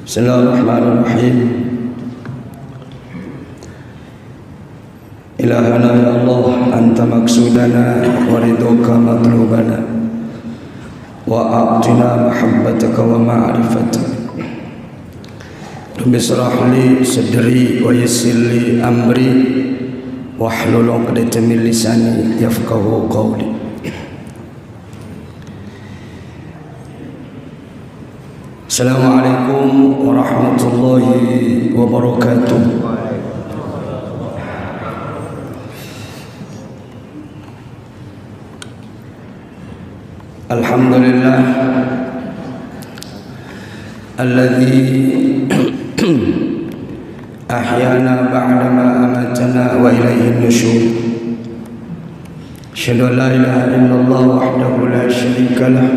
Bismillahirrahmanirrahim. Ilahana ya Allah, anta maksudana wa ridhoka matlubana wa a'tina mahabbataka wa ma'rifataka. Rabbi shrah li sadri wa yassir li amri wahlul 'uqdatam min lisani yafqahu qawli. Assalamualaikum warahmatullahi wabarakatuh. Alhamdulillah alladzi ahyana ba'dama amatana wa ilayhi nusyur. Asyhadu an la ilaha illallah wahdahu la syarika lah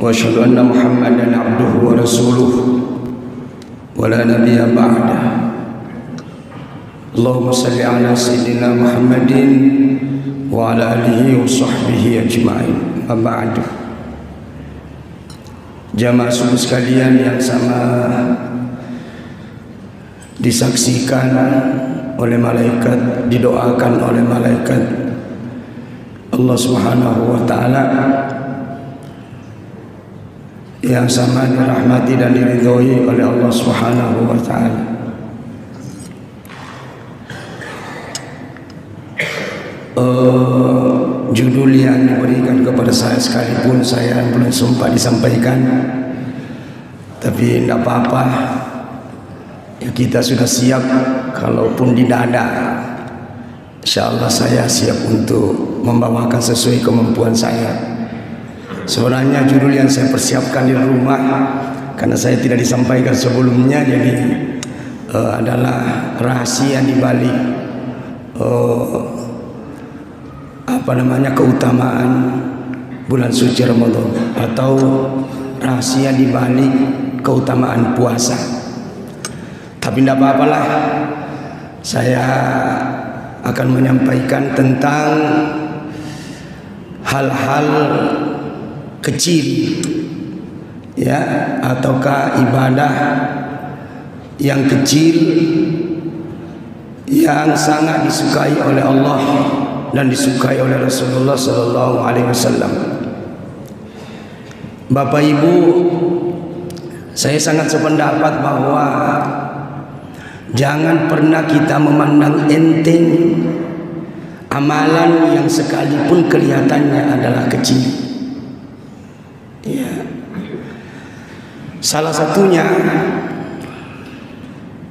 wa asyhadu anna Muhammadan abduhu wa rasuluh wa la nabiyya ba'dah. Allahumma salli ala sayyidina Muhammadin wa ala alihi wa sahbihi ajma'in. Amma ba'du. Jamaah subuh sekalian yang sama disaksikan oleh malaikat, didoakan oleh malaikat Allah Subhanahu wa taala, yang sama dirahmati dan diridhoi oleh Allah Subhanahu wa taala. Judul yang diberikan kepada saya sekalipun saya belum sempat disampaikan, tapi tidak apa-apa ya, kita sudah siap. Kalaupun di dada, insyaallah saya siap untuk membawakan sesuai kemampuan saya. Sebenarnya judul yang saya persiapkan di rumah, karena saya tidak disampaikan sebelumnya, jadi adalah rahasia di balik keutamaan bulan suci Ramadan, atau rahasia di balik keutamaan puasa. Tapi tidak apa-apalah, saya akan menyampaikan tentang hal-hal kecil ya, ataukah ibadah yang kecil yang sangat disukai oleh Allah dan disukai oleh Rasulullah sallallahu alaihi wasallam. Bapak Ibu, saya sangat sependapat bahwa jangan pernah kita memandang enteng amalan yang sekalipun kelihatannya adalah kecil. Ya. Salah satunya,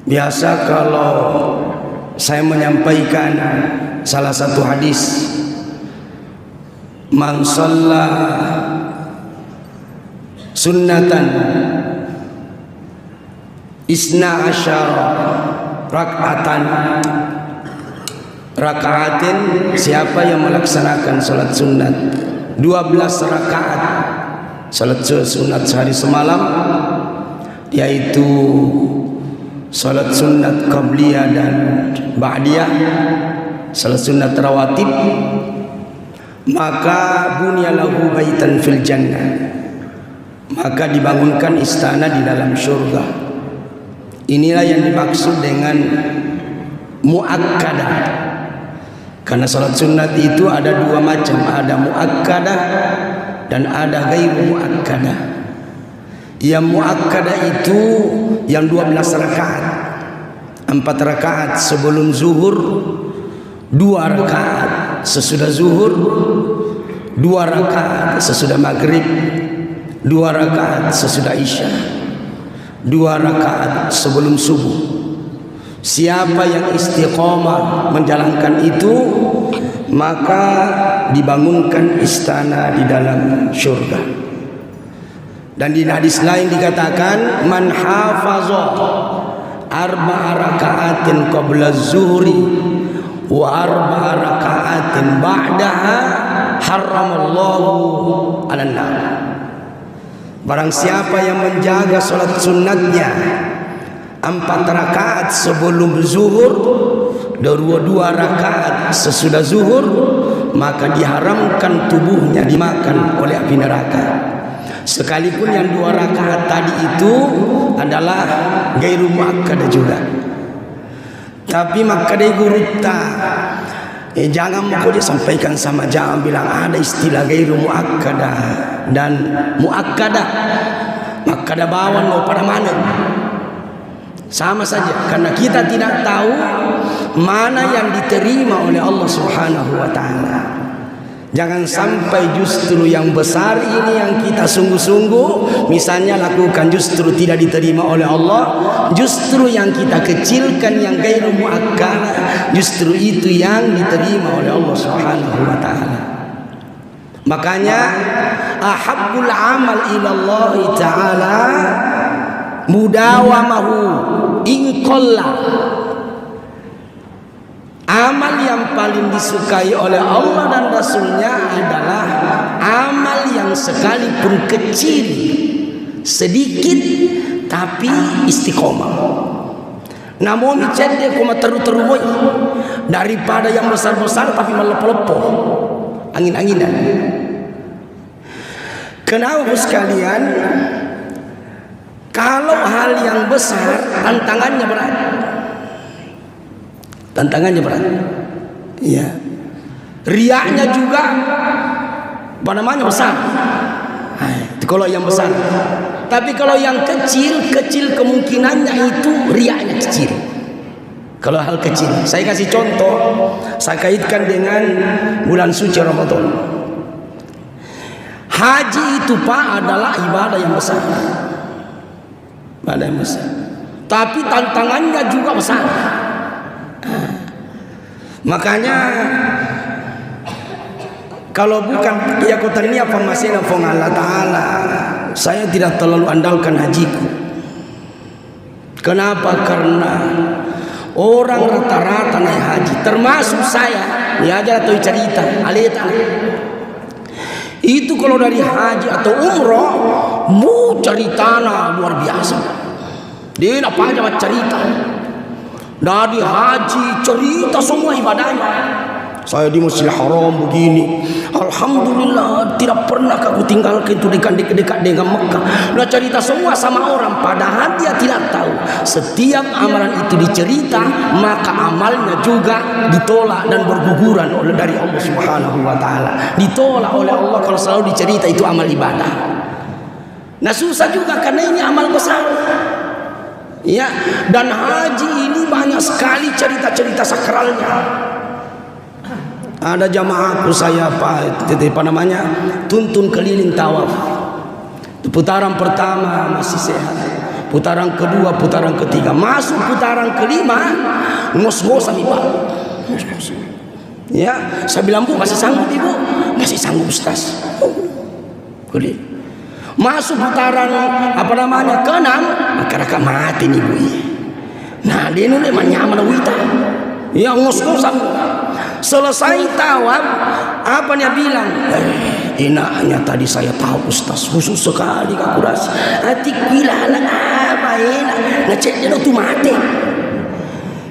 biasa kalau saya menyampaikan salah satu hadis, man shalla sunnatan isna asyara rakaatin, siapa yang melaksanakan salat sunat 12 rakaat salat sunat sehari semalam, yaitu salat sunat qabliyah dan ba'diyah, salat sunat rawatib, maka bunyalahu baitan fil jannah, maka dibangunkan istana di dalam surga. Inilah yang dimaksud dengan muakkadah, karena salat sunat itu ada dua macam, ada muakkadah dan ada ghairu muakkadah. Yang muakkadah itu yang 12 rakaat, 4 rakaat sebelum zuhur, 2 rakaat sesudah zuhur, 2 rakaat sesudah maghrib, 2 rakaat sesudah isya, 2 rakaat sebelum subuh. Siapa yang istiqomah menjalankan itu, maka dibangunkan istana di dalam syurga. Dan di hadis lain dikatakan, man hafaza 4 rakaatin qabla zuhri wa 4 rakaatin ba'daha haramallahu 'alan nar. Barang siapa yang menjaga salat sunatnya 4 rakaat sebelum zuhur, 2 rakaat sesudah zuhur, maka diharamkan tubuhnya dimakan oleh api neraka. Sekalipun yang 2 rakaat tadi itu adalah gairu muakkadah juga. Tapi makadai gurutta. Jangan mau dia sampaikan sama jangan bilang ada istilah gairu muakkadah dan muakkadah. Makkadah bawan mau pada mana? Sama saja, karena kita tidak tahu mana yang diterima oleh Allah Subhanahu wa taala. Jangan sampai justru yang besar ini yang kita sungguh-sungguh misalnya lakukan justru tidak diterima oleh Allah, justru yang kita kecilkan yang gairu muakkadah justru itu yang diterima oleh Allah Subhanahu wa taala. Makanya ahabbul amal ila Allah taala mudawamahu in qalla. Amal yang paling disukai oleh Allah dan Rasulnya adalah amal yang sekalipun kecil, sedikit, tapi istiqomah. Namun cendek koma teru-teru daripada yang besar-besar tapi melepo-lepo, angin-anginan. Kenapa sekalian? Kalau hal yang besar tantangannya berat. Tantangannya berat. Iya. Riaknya juga namanya besar. Itu kalau yang besar. Tapi kalau yang kecil kemungkinannya itu riaknya kecil. Kalau hal kecil, saya kasih contoh, saya kaitkan dengan bulan suci Ramadan. Haji itu Pak adalah ibadah yang besar. Ibadah yang besar. Tapi tantangannya juga besar. Makanya kalau bukan ya kotania pamasina fong Allah Ta'ala, saya tidak terlalu andalkan hajiku. Kenapa? Karena orang rata-rata naik haji, termasuk saya, ya aja atau cerita alita. Itu kalau dari haji atau umroh, mu ceritana luar biasa. Dia apa aja cerita. Dari haji cerita semua ibadahnya. Saya di Masjidil Haram begini, alhamdulillah tidak pernah aku tinggalkan itu dekat-dekat dengan Mekah. Nah cerita semua sama orang, padahal dia tidak tahu setiap amalan itu dicerita maka amalnya juga ditolak dan berguguran oleh dari Allah Subhanahu wa taala. Ditolak oleh Allah kalau selalu dicerita itu amal ibadah. Nah susah juga karena ini amal besar. Ya, dan haji ini banyak sekali cerita-cerita sakralnya. Ada jamaahku saya apa namanya tuntun keliling tawaf. Putaran pertama masih sehat, putaran kedua, putaran ketiga, masuk putaran kelima ngos-ngosan Ibu. Ya, saya bilang Bu masih sanggup Ibu? Masih sanggup Ustaz. Boleh. Masuk putaran apa namanya keenam, masyarakat mati nih Bu. Nah dia ini memang nyaman wita, ya ngos-ngosan. Selesai tawaf, apa dia bilang? Enaknya tadi saya tahu Ustaz, khusus sekali aku rasa. Hati bilang apa enak, ngecek dia tuh mati.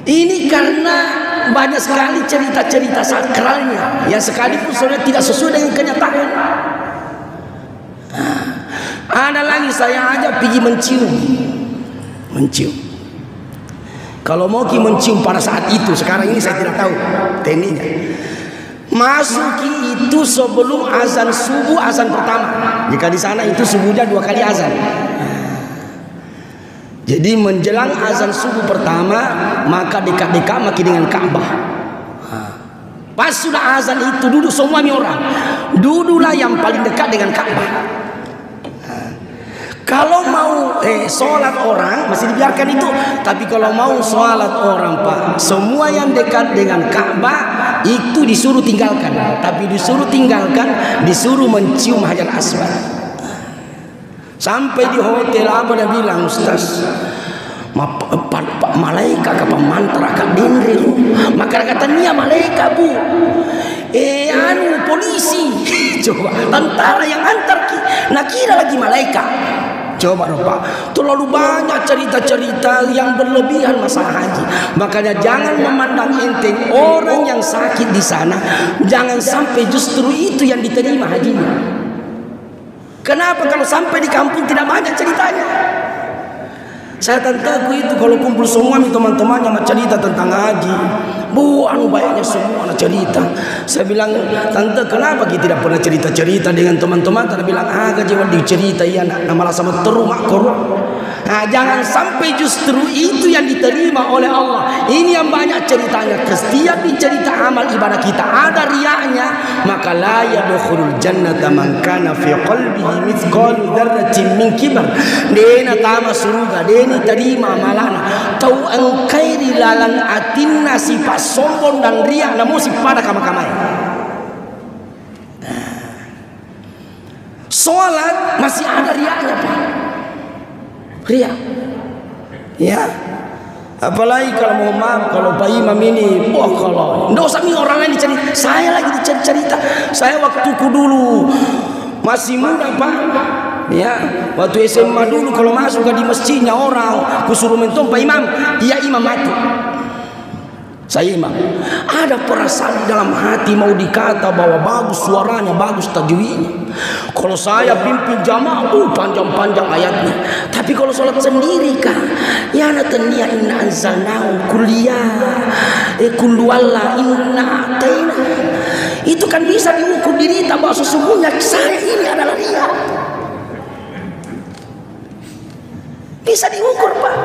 Ini karena banyak sekali cerita-cerita sakralnya, yang sekalipun sebenarnya tidak sesuai dengan kenyataan. Ada lagi saya aja pergi mencium. Kalau mau mencium pada saat itu, sekarang ini saya tidak tahu tekniknya. Masuki itu sebelum azan subuh, azan pertama. Jika di sana itu subuhnya 2 kali azan. Jadi menjelang azan subuh pertama, maka dekat-dekat makin dengan Ka'bah. Pas sudah azan itu duduk semua orang. Duduklah yang paling dekat dengan Ka'bah. Kalau mau sholat orang masih dibiarkan itu, tapi kalau mau sholat orang Pak, semua yang dekat dengan Ka'bah itu disuruh tinggalkan. Tapi disuruh tinggalkan, disuruh mencium Hajar Aswad. Sampai di hotel apa dia bilang Ustaz, malaikat apa mantra kak denrir, maka kata nia malaikat Bu. Polisi, coba tentara yang antar, nak kira lagi malaikat. Coba Pak, terlalu banyak cerita-cerita yang berlebihan masalah haji. Makanya jangan memandang enteng orang yang sakit di sana. Jangan sampai justru itu yang diterima hajinya. Kenapa kalau sampai di kampung tidak banyak ceritanya? Saya tanteku itu kalau kumpul semua teman-temannya sama cerita tentang haji. Banyaknya semua nak cerita. Saya bilang, tante kenapa kita tidak pernah cerita-cerita dengan teman-teman? Tante bilang, gaji dicerita ya nak malah sama terus makor. Nah, jangan sampai justru itu yang diterima oleh Allah. Ini yang banyak ceritanya. Setiap cerita amal ibadah kita ada riaknya, maka la yadkhulul jannata man kana fi qalbihi mithqalu dzarratin min kibar. Dena tama surga, deni terima malana. Tau angkai lalang atinna sifat sombong dan riak namun pada kamai. Salat masih ada riaknya, Pak. Riak, ya. Apalagi kalau mau maaf, kalau Pak Imam ini, kalau nggak usah nih orang lain dicari, saya lagi dicari-cerita. Saya waktuku dulu masih muda, Pak. Ya, waktu SMA dulu kalau masuk di masjidnya orang, kusuruh mentom Pak Imam, iya imam mati. Saya imam. Ada perasaan di dalam hati mau dikata bahwa bagus suaranya, bagus tajwidnya. Kalau saya pimpin jamaah, panjang-panjang ayatnya. Tapi kalau sholat sendiri kah? Ya natania inna anzalnahu kuliah, kulwalla inna ataina. Itu kan bisa diukur diri bahwa sesungguhnya saya ini adalah dia. Bisa diukur, Pak.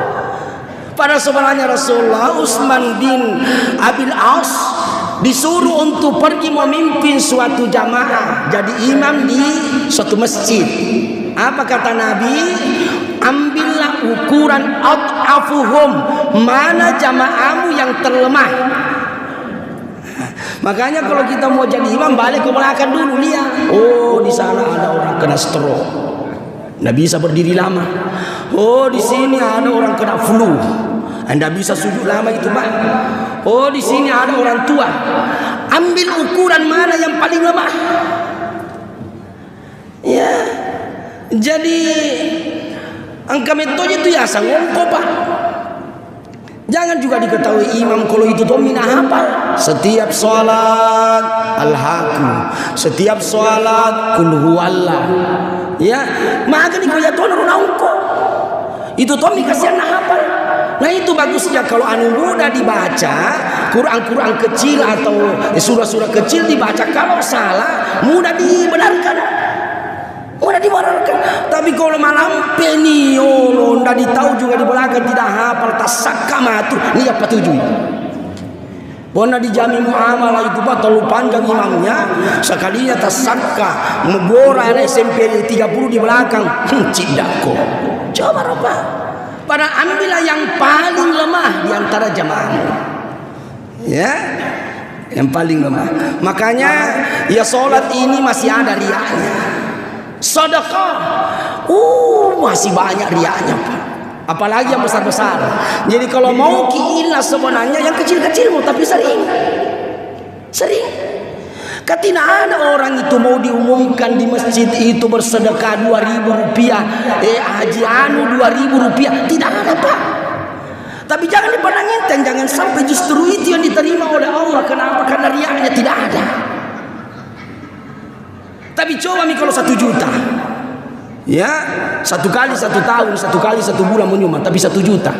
Pada sebenarnya Rasulullah Utsman bin Abil As disuruh untuk pergi memimpin suatu jamaah, jadi imam di suatu masjid. Apa kata Nabi? Ambillah ukuran ad'afuhum, mana jamaahmu yang terlemah. Makanya kalau kita mau jadi imam balik ke belakang dulu, lihat. Oh, di sana ada orang kena stroke, nggak bisa berdiri lama. Oh, di sini ada orang kena flu, Anda bisa sujud lama itu, Pak. Oh, di sini ada orang tua. Ambil ukuran mana yang paling lemah. Ya. Jadi angka metode itu ya sangongko, Pak. Jangan juga diketahui imam kalau itu domina hafal. Setiap sholat al-haqqu, setiap sholat kul huwallah. Ya, maka ni kaya tuan runauko. Itu Tommy kasihan hafal. Nah itu bagusnya kalau anu mudah dibaca, Quran-Quran kecil atau surah-surah kecil dibaca. Kalau salah mudah dibenarkan, mudah dibenarkan. Tapi kalau malam penio, ndak ditahu juga di belakang tidak hafal tasakka matu, ni apa tujuh? Bona dijami muamalah itu Pak, terlalu panjang imamnya, sekalinya tasakka membora SMP 30 di belakang, cidako. Coba Pak, pada ambillah yang paling lemah di antara jamaah. Ya, yang paling lemah. Makanya ya sholat ini masih ada riaknya. Sedekah, masih banyak riaknya, Pak. Apalagi yang besar-besar. Jadi kalau mau kiilah sebenarnya yang kecil-kecil tapi sering. Ketika ada orang itu mau diumumkan di masjid itu bersedekah 2.000 rupiah, haji anu 2.000 rupiah, tidak ada, Pak. Tapi jangan dipandang enteng, jangan sampai justru itu yang diterima oleh Allah. Kenapa? Karena riaknya tidak ada. Tapi coba nih kalau 1 juta. Ya, 1 kali 1 tahun, 1 kali 1 bulan menyumbang, tapi 1 juta.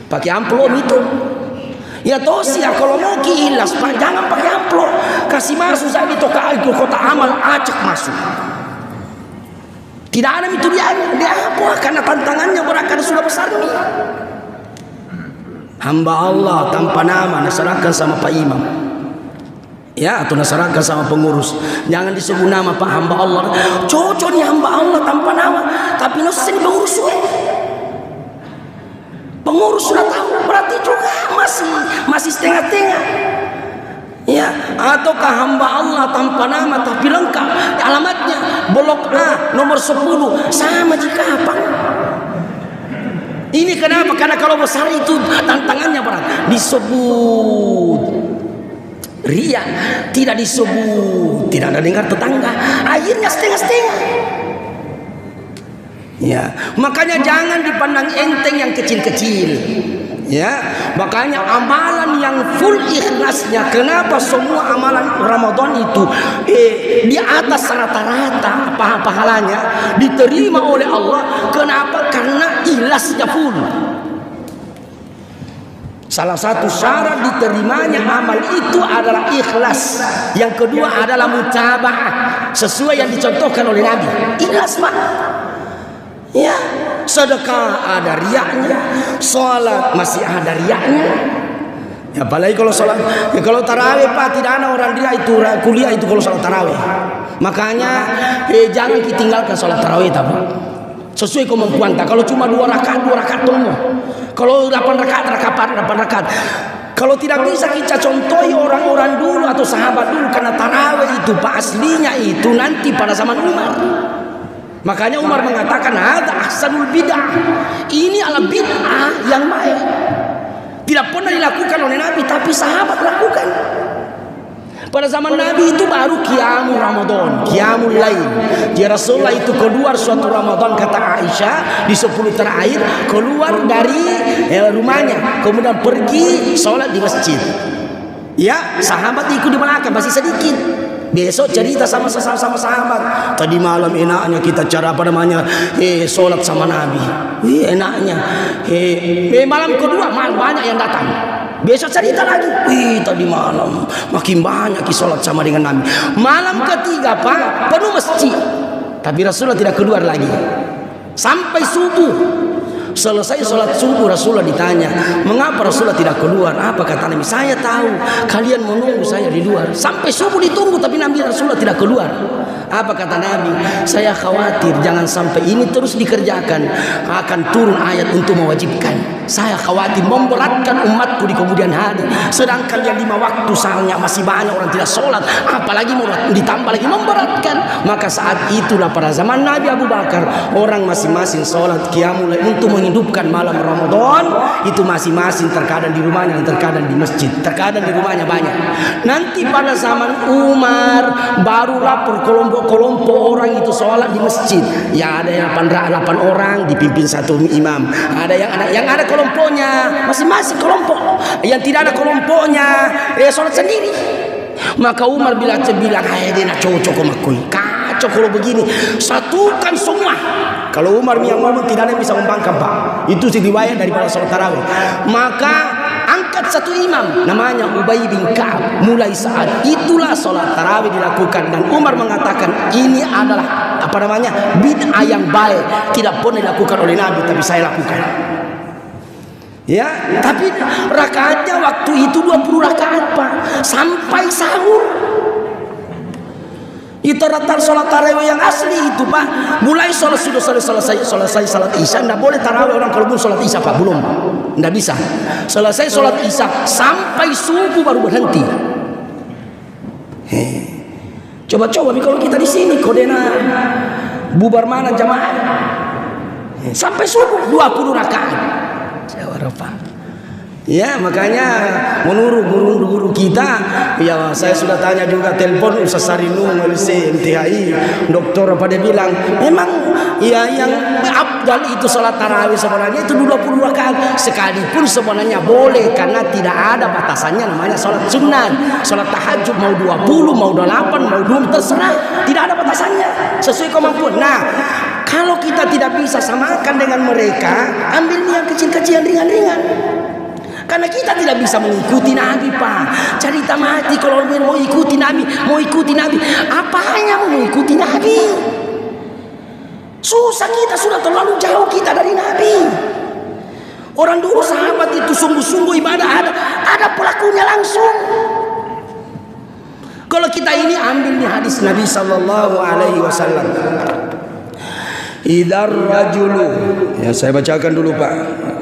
Pakai amplop itu. Ya tosia kalau mau kilas, Pak, jangan pakai amplop. Kasih masuk saya di kota amal, acak masuk. Tidak ada itu dia apa? Karena tantangannya berakar sudah besar nih. Hamba Allah tanpa nama nasarakan sama Pak Imam. Ya, atau nasarakan sama pengurus. Jangan disebut nama Pak, hamba Allah. Cocok nih hamba Allah tanpa nama, tapi nasi pengurus. Pengurus sudah tahu, berarti juga masih setengah-tengah. Ya, ataukah hamba Allah tanpa nama tapi lengkap alamatnya blok A nomor 10 sama jika apa? Ini kenapa? Karena kalau besar itu tantangannya berat. Disebut ria, tidak disebut, tidak ada dengar tetangga, akhirnya setengah-setengah. Ya, makanya jangan dipandang enteng yang kecil-kecil. Ya, makanya amalan yang full ikhlasnya, kenapa semua amalan Ramadan itu di atas rata-rata pahalanya diterima oleh Allah? Kenapa? Karena ikhlasnya full. Salah satu syarat diterimanya amal itu adalah ikhlas. Yang kedua adalah mutaba'ah, sesuai yang dicontohkan oleh Nabi. Ikhlas, Pak. Ya, sedekah ada riaknya, sholat masih ada riaknya. Ya, apalagi kalau sholat, ya kalau tarawih Pak, tidak ada orang dia itu kuliah itu kalau sholat tarawih. Makanya jangan ditinggalkan sholat tarawih, Pak. Sesuai kemampuan tak. Kalau cuma 2 rakaat tunggu. Kalau 8 rakaat 8 rakaat. Kalau tidak bisa kita contohi orang-orang dulu atau sahabat dulu, karena tarawih itu Pak aslinya itu nanti pada zaman Umar. Makanya Umar mengatakan hadza ahsanul bid'ah. Ini adalah bid'ah yang baik. Tidak pernah dilakukan oleh Nabi, tapi sahabat lakukan. Pada zaman Nabi itu baru qiyamul Ramadan, qiyamul lail. Jadi Rasulullah itu keluar suatu Ramadan, kata Aisyah, di 10 terakhir keluar dari rumahnya, kemudian pergi sholat di masjid. Ya, sahabat ikut di belakang, masih sedikit. Besok cerita sama sahabat. Tadi malam enaknya kita cara sholat sama Nabi. Enaknya. Malam kedua banyak yang datang. Besok cerita lagi. Tadi malam makin banyak sholat sama dengan Nabi. Malam ketiga Pak penuh masjid. Tapi Rasulullah tidak keluar lagi sampai subuh. Selesai sholat subuh Rasulullah ditanya, mengapa Rasulullah tidak keluar? Apa kata Nabi? Saya tahu kalian menunggu saya di luar. Sampai subuh ditunggu tapi Nabi Rasulullah tidak keluar. Apa kata Nabi? Saya khawatir jangan sampai ini terus dikerjakan, akan turun ayat untuk mewajibkan. Saya khawatir memberatkan umatku di kemudian hari. Sedangkan yang 5 waktu soalnya masih banyak orang tidak sholat, apalagi mau ditambah lagi memberatkan. Maka saat itulah pada zaman Nabi Abu Bakar, orang masing-masing sholat qiyamul lail untuk menghidupkan malam Ramadan. Itu masing-masing, terkadang di rumahnya dan terkadang di masjid, terkadang di rumahnya banyak. Nanti pada zaman Umar barulah kelompok orang itu sholat di masjid. Ya ada yang 8 orang dipimpin satu imam. Ada yang ada kelompoknya, masing-masing kelompok. Yang tidak ada kelompoknya sholat sendiri. Maka Umar bilang dia nak cocok sama kui. Kacau kalau begini, satukan semua. Kalau Umar yang ngomong tidak ada yang bisa membangkang Pak. Itu riwayat daripada sholat tarawih. Maka angkat satu imam namanya Ubay bin Ka'ab. Mulai saat itulah sholat tarawih dilakukan. Dan Umar mengatakan ini adalah bid'ah yang baik, tidak pernah dilakukan oleh Nabi, tapi saya lakukan. Ya, tapi rakaatnya waktu itu 20 rakaat Pak, sampai sahur. Itu rata sholat tarawih yang asli itu Pak. Mulai sholat sudah selesai sholat isya, tidak boleh tarawih orang kalau belum sholat isya Pak, belum, tidak bisa. Selesai sholat isya sampai subuh baru berhenti. Coba kalau kita di sini kodena bubar mana jamaah sampai subuh 20 rakaat. Ya, makanya menurut guru kita, ya saya sudah tanya juga, telepon Ustaz Sarinu LC MTHI, dokter apa dia bilang, memang ya yang abdal itu sholat tarawih sebenarnya itu 20 rakaat. Sekalipun sebenarnya boleh, karena tidak ada batasannya namanya sholat sunat. Sholat tahajud mau 20, mau 8, mau 2, terserah, tidak ada batasannya, sesuai kemampuan. Nah, kalau kita tidak bisa samakan dengan mereka, ambil yang kecil-kecil, ringan-ringan. Karena kita tidak bisa mengikuti Nabi Pak. Cerita mati kalau mau ikuti Nabi, apanya mau mengikuti Nabi? Susah, kita sudah terlalu jauh kita dari Nabi. Orang dulu sahabat itu sungguh-sungguh ibadah, ada pelakunya langsung. Kalau kita ini ambil nih hadis Nabi sallallahu alaihi wasallam. Idar rajulu, ya saya bacakan dulu Pak.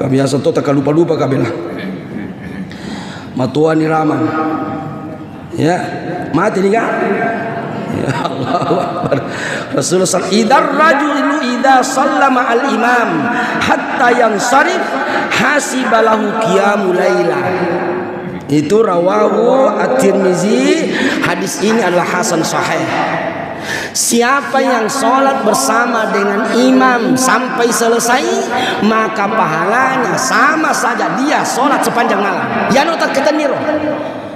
Kami biasa tak lupa kabilah. Matuan iraman. Ya, mati nih kan? Ya Allah. Rasulullah sallallahu idar rajulu idza sallama al imam hatta yansarif hasibalahu qiyamul laila. Itu rawahu at-Tirmizi. Hadis ini adalah hasan sahih. Siapa yang sholat bersama dengan imam sampai selesai, maka pahalanya sama saja dia sholat sepanjang malam. Ya nota keteniro.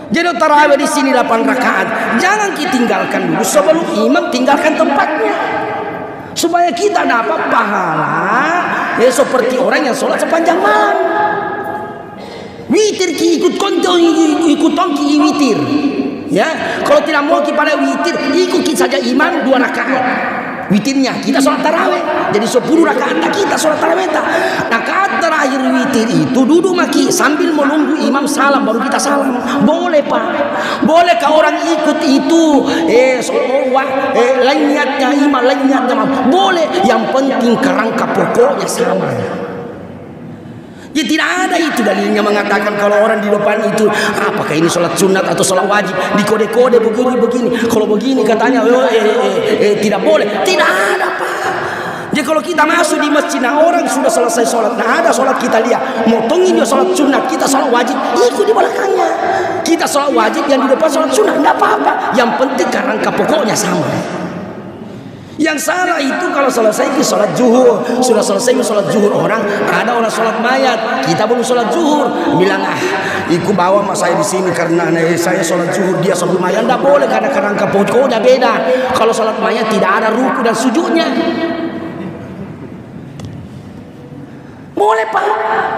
Jadi tarawih di sini 8 rakaat. Jangan kita tinggalkan dulu sebelum imam tinggalkan tempatnya, supaya kita dapat pahala ya seperti orang yang sholat sepanjang malam. Witir ki ikut kontong, ikut tongki witir. Ya, kalau tidak mau pada witir, ikuti saja imam 2 rakaat. Witirnya kita sholat tarawih, jadi 10 rakaat kita sholat tarawih. Rakaat terakhir witir itu duduk maki sambil menunggu imam salam baru kita salam. Boleh Pak? Bolehkah orang ikut itu? Lain niatnya imam, lain niatnya imam. Boleh. Yang penting kerangka pokoknya sama. Ya tidak ada itu dalilnya mengatakan kalau orang di depan itu apakah ini sholat sunat atau sholat wajib dikode-kode begini. Kalau begini katanya tidak boleh. Tidak ada Pak. Jadi kalau kita masuk di masjid, nah orang sudah selesai sholat, nah ada sholat kita lihat, motongin dia sholat sunat, kita sholat wajib, ikut di belakangnya. Kita sholat wajib, yang di depan sholat sunat, nggak apa-apa. Yang penting kerangka pokoknya sama. Yang salah itu kalau selesai ke sholat zuhur, sudah selesai ke sholat zuhur orang, ada orang sholat mayat, kita belum sholat zuhur, bilang ikut bawa mas saya di sini karena saya sholat zuhur, dia sholat mayat, tidak boleh karena kerangka pokoknya beda. Kalau sholat mayat tidak ada ruku dan sujudnya. Boleh Pak.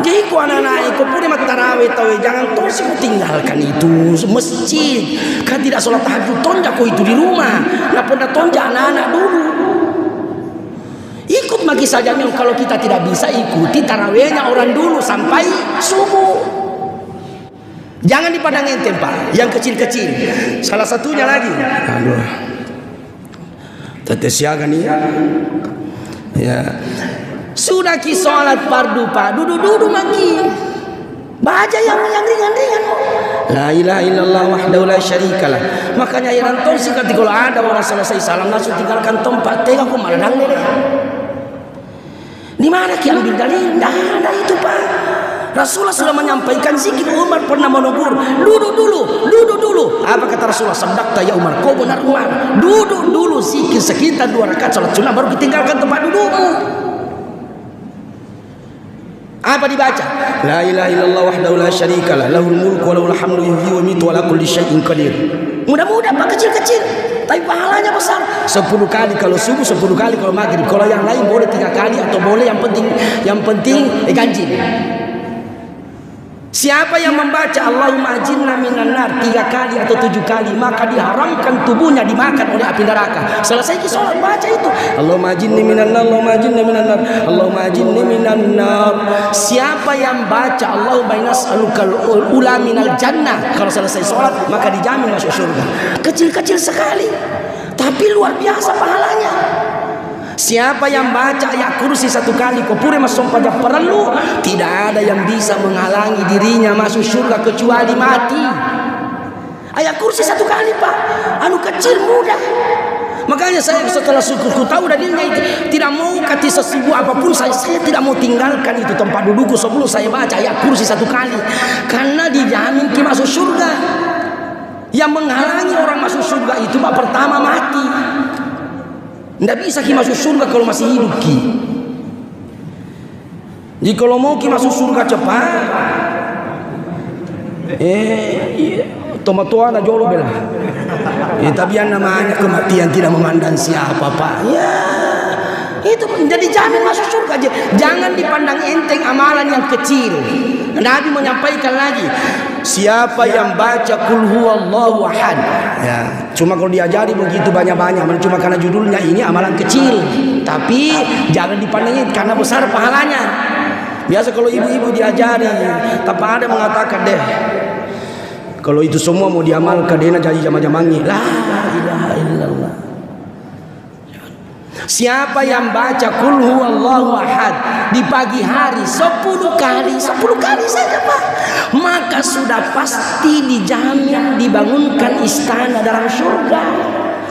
Jadi ku anak-anak ikut pun mat tarawih jangan terus tinggalkan itu masjid. Kan tidak sholat tahajud tonja ku itu di rumah. Nah pernah tonja anak-anak dulu. Ikut magi saja yang kalau kita tidak bisa ikuti tarawihnya orang dulu sampai subuh. Jangan di padang ente Pak, yang kecil-kecil. Salah satunya lagi. Aduh. Tetes siaga nih. Ya. Sudah ki sholat fardu Pak, duduk maki. Baca yang ringan-ringan. La ilaha illallah wahdahu la syarikalah. Makanya ya nonton sih kalau ada orang selesai salam langsung tinggalkan tempat, tengok aku malah dalil. Di mana ki ambil dalil? Tidak ada itu Pak. Rasulullah sudah menyampaikan zikir. Umar pernah menegur, duduk dulu. Apa kata Rasulullah? Sabdakta ya Umar, kau benar Umar. Duduk dulu zikir sekitar 2 rakaat sholat sunnah baru ditinggalkan tempat dudukmu. Apa dibaca? La ilaha illallah wahdahu la syarikalah, lahul mulku wa lahul hamdu yuhyi wa yumiitu wa ala kulli syai'in qadir. Mudah-mudah Pak, kecil-kecil, tapi pahalanya besar. 10 kali kalau subuh, 10 kali kalau maghrib. Kalau yang lain boleh 3 kali atau boleh yang penting ganjil. Siapa yang membaca Allahumma ajirna minan nar 3 kali atau 7 kali, maka diharamkan tubuhnya dimakan oleh api neraka. Selesai sholat baca itu. Allahumma ajirni minan nar, Allahumma ajirni minan nar, Allahumma ajirni minan nar. Siapa yang baca Allahumma nas'alukal ula minal jannah, kalau selesai sholat maka dijamin masuk surga. Kecil-kecil sekali, tapi luar biasa pahalanya. Siapa yang baca ayat kursi 1 kali kopure masuk pajak perlu, tidak ada yang bisa menghalangi dirinya masuk surga kecuali mati. Ayat kursi 1 kali Pak, anu kecil mudah. Makanya saya setelah syukur tahu dalilnya itu, tidak mau kati sesubuh apapun saya tidak mau tinggalkan itu tempat dudukku sebelum saya baca ayat kursi 1 kali, karena dijamin ki masuk surga. Yang menghalangi orang masuk surga itu Pak, pertama mati. Tidak bisa ki masuk surga kalau masih hidup ki. Jadi kalau mau ki masuk surga cepat, tomat-tomat jolo bela. Tapi yang namanya kematian tidak memandang siapa Pak. Ya, itu jadi jamin masuk surga aja. Jangan dipandang enteng amalan yang kecil. Nabi menyampaikan lagi, siapa yang baca Qul huwallahu ahad, ya, cuma kalau diajari begitu banyak-banyak, cuma karena judulnya ini amalan kecil, tapi jangan dipandangin karena besar pahalanya. Biasa kalau ibu-ibu diajari, tapi ada mengatakan deh, kalau itu semua mau diamalkan, dia jadi jama-jamangi. La ilaha illallah. Siapa yang baca Qul huwallahu ahad di pagi hari 10 kali saja Pak, maka sudah pasti dijamin dibangunkan istana dalam surga.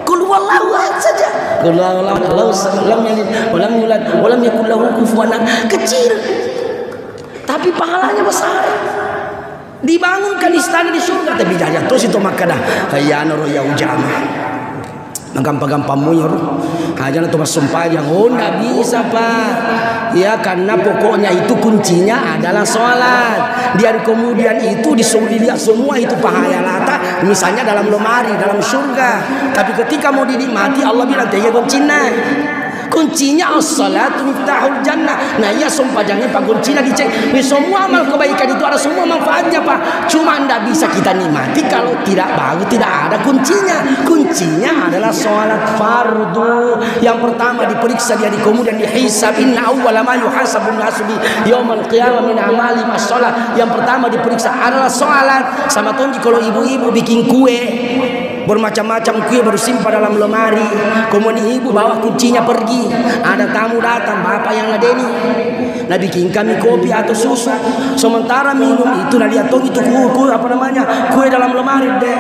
Qul huwallahu ahad saja. Qul huwallahu lam yalid wa lam yulad wa lam yakul lahu kufuwan ahad. Kecil tapi pahalanya besar. Dibangunkan istana di surga, tapi jajan terus itu makadah hayana roya ujama. gampang-gampang muyur aja tuh sumpah yang nggak bisa Pak ya, karena pokoknya itu kuncinya adalah sholat. Dan kemudian itu disuruh dilihat semua itu pahayalata misalnya dalam lemari dalam surga, tapi ketika mau dinikmati Allah bilang tiga kuncinya as-salatu miftahul jannah. Nah iya sumpah jangan Pak, kuncinya dicek. Ini semua amal kebaikan itu ada semua manfaatnya Pak. Cuma tidak bisa kita nikmati kalau tidak bagus, tidak ada kuncinya. Kuncinya adalah sholat fardu. Yang pertama diperiksa dia, kemudian dihisab. Inna awwala ma yuhasabun nasu bi yaumil qiyamah min amali as-shalah. Yang pertama diperiksa adalah sholat. Sama tonji kalau ibu-ibu bikin kue bermacam-macam kue baru simpan dalam lemari, kemudian ibu bawa kuncinya pergi, ada tamu datang, bapak yang ladeni nah bikin kami kopi atau susu, sementara minum itu nah lihat itu kue apa namanya, kue dalam lemari deh,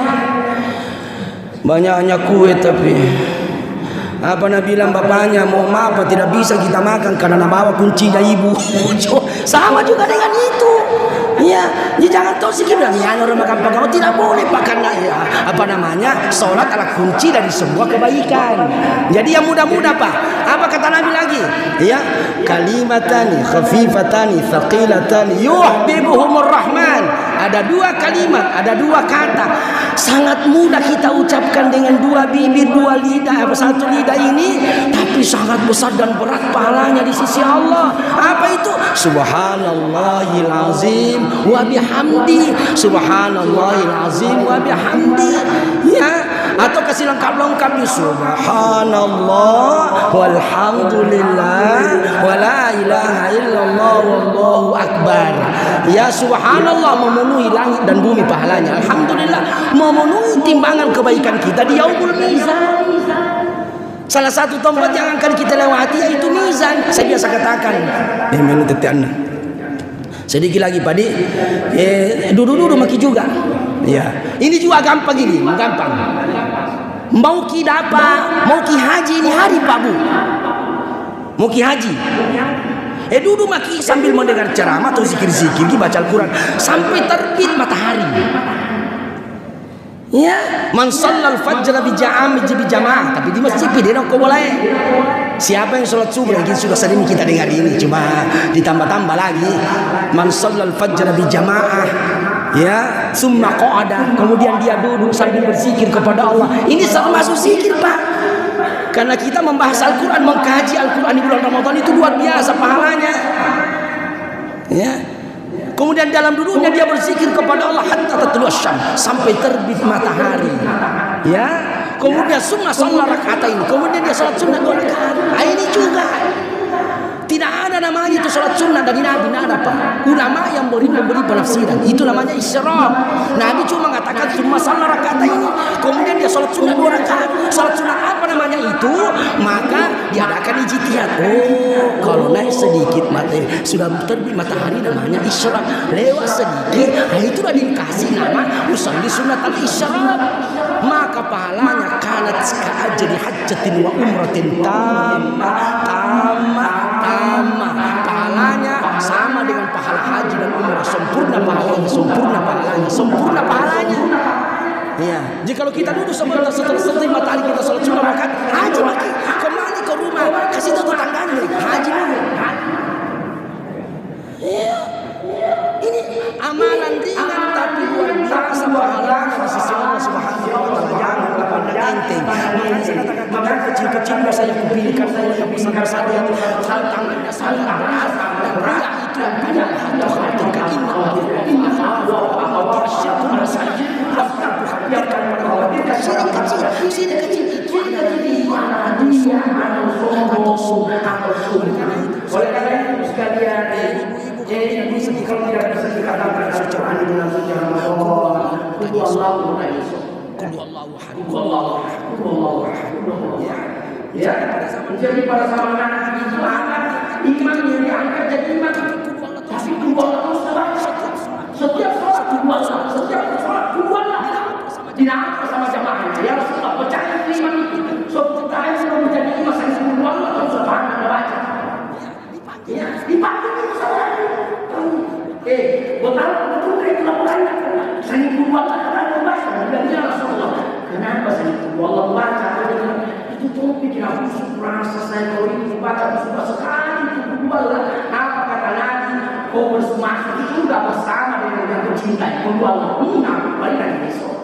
banyaknya kue tapi apa nak bilang bapaknya, mau maaf tidak bisa kita makan karena nak bawa kuncinya ibu. Sama juga dengan itu ya, jangan tahu sih bilang ya orang makan pagau tidak boleh Pak, karena ya apa namanya, sholat adalah kunci dari semua kebaikan. Jadi yang mudah-mudah Pak, apa kata Nabi lagi ya, kalimatani khafifatani thaqilatani yuhibbuhumur rahman. Ada dua kalimat, ada dua kata sangat mudah kita ucapkan dengan dua bibir, dua lidah, satu lidah ini, tapi sangat besar dan berat pahalanya di sisi Allah. Apa itu? Subhanallahil azim wa bihamdi, subhanallahil azim wa bihamdi ya, atau kasih lengkap di subhanallah walhamdulillah wa la ilaha illallah wallahu akbar ya. Subhanallah memenuhi langit dan bumi pahalanya, alhamdulillah memenuhi timbangan kebaikan kita di yaumul mizan. Salah satu tempat yang akan kita lewati yaitu mizan. Saya biasa katakan sedikit lagi Pak Di, duduk maki juga ya, ini juga gampang, ini gampang. Mau ki dapat, mau ki haji ini hari Pak Bu, mau ki haji duduk maki sambil mendengar ceramah atau zikir-zikir, baca Al-Quran sampai terbit matahari ya. Man shallal fajr bi jamaah, tapi di masjid dia kok boleh. Siapa yang sholat subuh, yang sudah sering kita dengar ini, cuma ditambah-tambah lagi. Man shallal fajr bi jamaah ya, summa qa'ada, kemudian dia duduk sambil berzikir kepada Allah. Ini termasuk zikir Pak, karena kita membahas Al-Quran, mengkaji Al-Quran di bulan Ramadan itu luar biasa pahalanya ya. Kemudian dalam duduknya dia berzikir kepada Allah hatta tatlu asy-syams, sampai terbit matahari ya. Kemudian summa shalla rak'atain, kemudian dia salat sunat 2 rakaat. Ini juga tidak ada namanya itu salat sunnah dari Nabi, tidak ada Pak. Ulama yang memberi penafsiran itu namanya isyraq. Nabi cuma mengatakan summa shalla rak'atain, kemudian dia salat sunat 2 rakaat. Salat sunat apa namanya itu? Maka diadakan ijtihad. Oh, kalau naik sedikit matahari, sudah terbit matahari, namanya isyraq. Lewat sedikit, itulah dikasih nama usolli sunat al-isyraq. Maka pahalanya kanat ka'ajri hajjatin wa umratin tamma. Pahalanya sama dengan pahala haji dan umrah, sempurna pahalanya. Iya. Jadi kalau kita duduk setelah matahari kita salat sunat rakaat, haji lagi, kembali ke rumah, kasih tahu tetangganya, haji dulu. Iya. Ini amalan ringan tapi luar biasa pahalanya di sisi Allah Subhanahu wa taala. Jangan pandang enteng. Makanya saya katakan kita kecil-kecil saya kupilihkan yang besar-besar yang tangannya saling berat dan riya itu yang paling hati khawatirkan. Inna Allah asyirkun saja yang khawatirkan pada Allah. Syirik kecil itu adalah riya atau sum'ah. Oleh karena itu sekalian, ibu sedih kalau tidak bisa dikatakan secara dengan Allah. Ya, jadi pada zaman Nabi Muhammad iman yang diangkat jadi iman tapi setiap sholat kudulah tidak apa sama jamaahnya. Ya Rasulullah percaya iman itu setelah sudah menjadi iman saya kudulah atau subhanallah baca ya dipanggil itu saudara. Betul itu laporan saya kudulah kata baca dan ya Rasulullah kenapa saya kudulah baca aku rasa saya kalau ini baca suka sekali itu dua lah. Apa kata Nabi? Kau bersama sudah bersama dengan yang kau cintai. Kau Allah, aku balik lagi besok.